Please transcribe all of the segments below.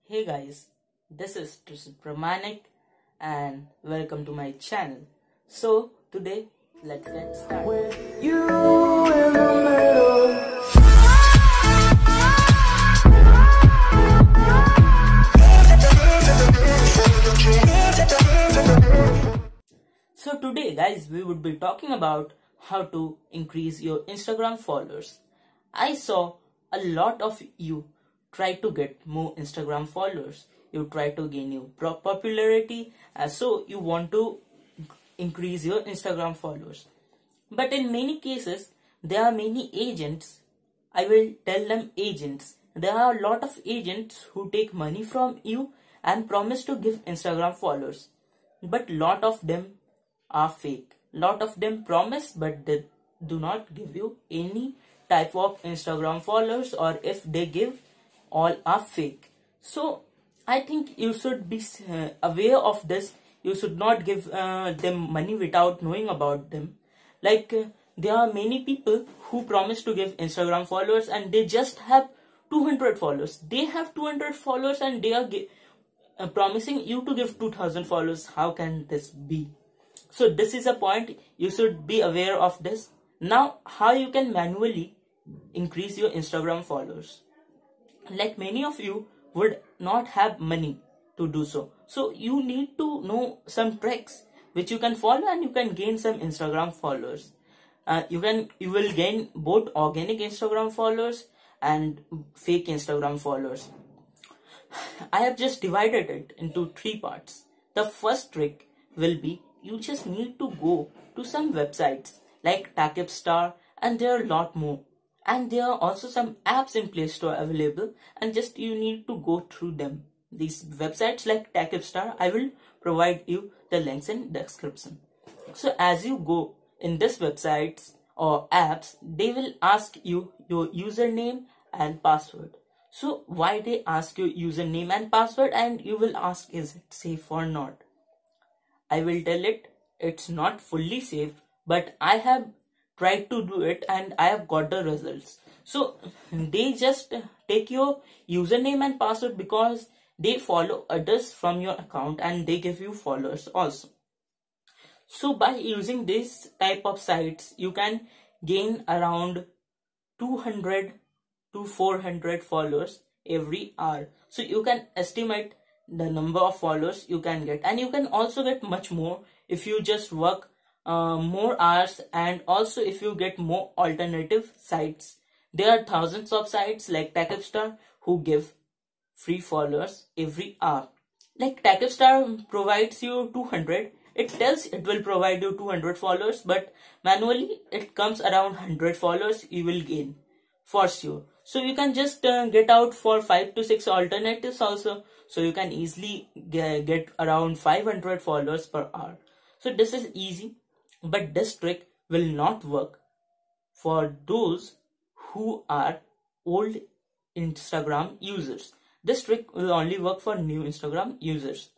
Hey guys, this is Tristan Pramanik and welcome to my channel. So today let's get started. With you in the middle. So today guys we would be talking about how to increase your Instagram followers. I saw a lot of you try to get more Instagram followers. You try to gain new popularity, so you want to increase your Instagram followers. But in many cases, there are many agents. I will tell them agents. There are a lot of agents who take money from you and promise to give Instagram followers. But lot of them are fake. Lot of them promise, but they do not give you any type of Instagram followers, or if they give, all are fake. So I think you should be aware of this. You should not give them money without knowing about them. There are many people who promise to give Instagram followers and they just have 200 followers. They have 200 followers and they are promising you to give 2000 followers. How can this be? So this is a point. You should be aware of this. Now, how you can manually increase your Instagram followers? Like many of you would not have money to do so. So you need to know some tricks which you can follow and you can gain some Instagram followers. You will gain both organic Instagram followers and fake Instagram followers. I have just divided it into 3 parts. The first trick will be you just need to go to some websites like Takip and there are a lot more. And there are also some apps in Play Store available and just you need to go through them. These websites like Takip, I will provide you the links in description. So as you go in these websites or apps, they will ask you your username and password. So why they ask you username and password and you will ask is it safe or not? I will tell it's not fully safe, but I have tried to do it and I have got the results. So they just take your username and password because they follow others from your account and they give you followers also. So by using this type of sites, you can gain around 200 to 400 followers every hour. So you can estimate the number of followers you can get, and you can also get much more if you just work more hours, and also if you get more alternative sites. There are thousands of sites like Takip who give free followers every hour. Like Takip provides you 200. It tells it will provide you 200 followers, but manually it comes around 100 followers you will gain for sure. So you can just get out for 5 to 6 alternatives also. So you can easily get around 500 followers per hour. So this is easy, but this trick will not work for those who are old Instagram users. This trick will only work for new Instagram users.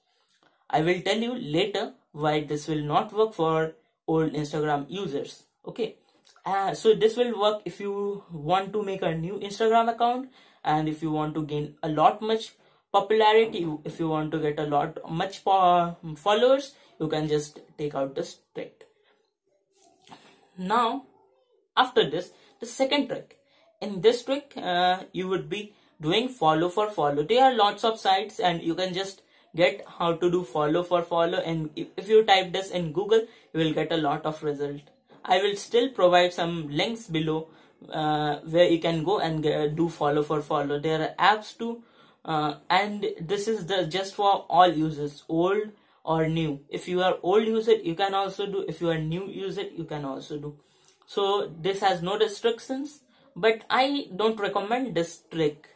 I will tell you later why this will not work for old Instagram users. Okay. So this will work if you want to make a new Instagram account and if you want to gain a lot much popularity, if you want to get a lot much followers, you can just take out this trick. Now, after this, the second trick. In this trick, you would be doing follow for follow. There are lots of sites and you can just get how to do follow for follow, and if you type this in Google, you will get a lot of result. I will still provide some links below where you can go and do follow for follow. There are apps too, and this is just for all users, old or new. If you are old user, you can also do. If you are new user, you can also do. So this has no restrictions, but I don't recommend this trick.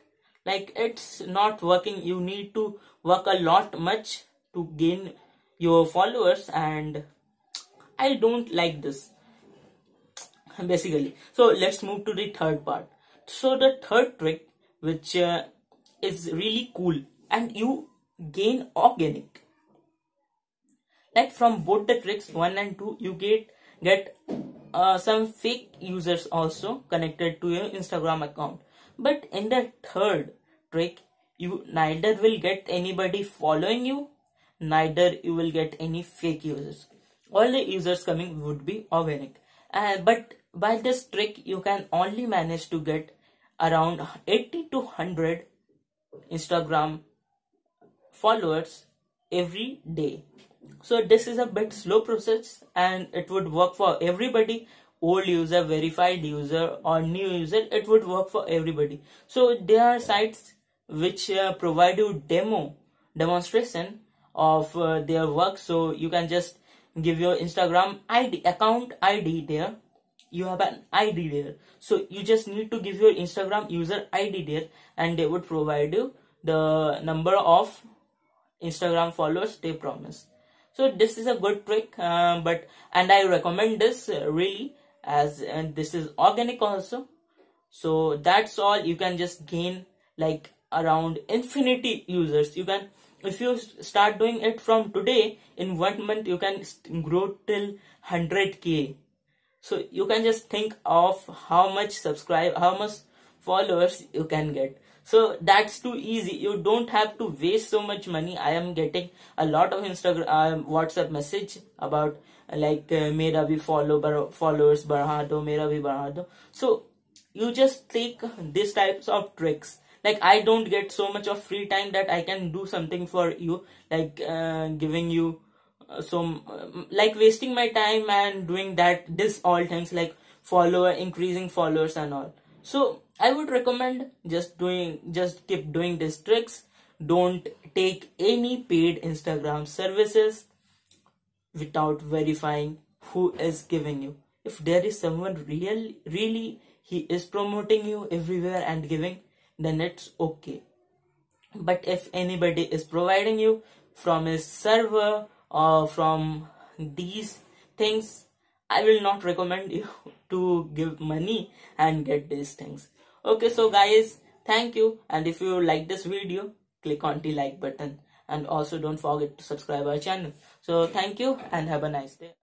Like it's not working. You need to work a lot much to gain your followers, and I don't like this basically. So let's move to the third part. So the third trick, which is really cool, and you gain organic. Like from both the tricks 1 and 2, you get some fake users also connected to your Instagram account. But in the third trick, you neither will get anybody following you, neither you will get any fake users. All the users coming would be organic. But by this trick, you can only manage to get around 80 to 100 Instagram followers every day. So this is a bit slow process, and it would work for everybody, old user, verified user, or new user. It would work for everybody. So there are sites which provide you demonstration of their work. So you can just give your Instagram account ID there. You have an ID there, so you just need to give your Instagram user ID there, and they would provide you the number of Instagram followers they promise. So this is a good trick, and I recommend this really, as and this is organic also. So that's all. You can just gain like around infinity users. You can, if you start doing it from today, in 1 month you can grow till 100k. So you can just think of how much followers you can get. So that's too easy. You don't have to waste so much money. I am getting a lot of Instagram WhatsApp message about mera bhi followers बढ़ा दो, mera bhi बढ़ा दो. So you just take these types of tricks. Like, I don't get so much of free time that I can do something for you, like giving you like wasting my time and doing this all things like increasing followers and all. So I would recommend just keep doing these tricks. Don't take any paid Instagram services without verifying who is giving you. If there is someone really he is promoting you everywhere and giving, then it's okay. But if anybody is providing you from his server or from these things, I will not recommend you to give money and get these things. Okay, so guys, thank you, and if you like this video, click on the like button, and also don't forget to subscribe our channel. So thank you and have a nice day.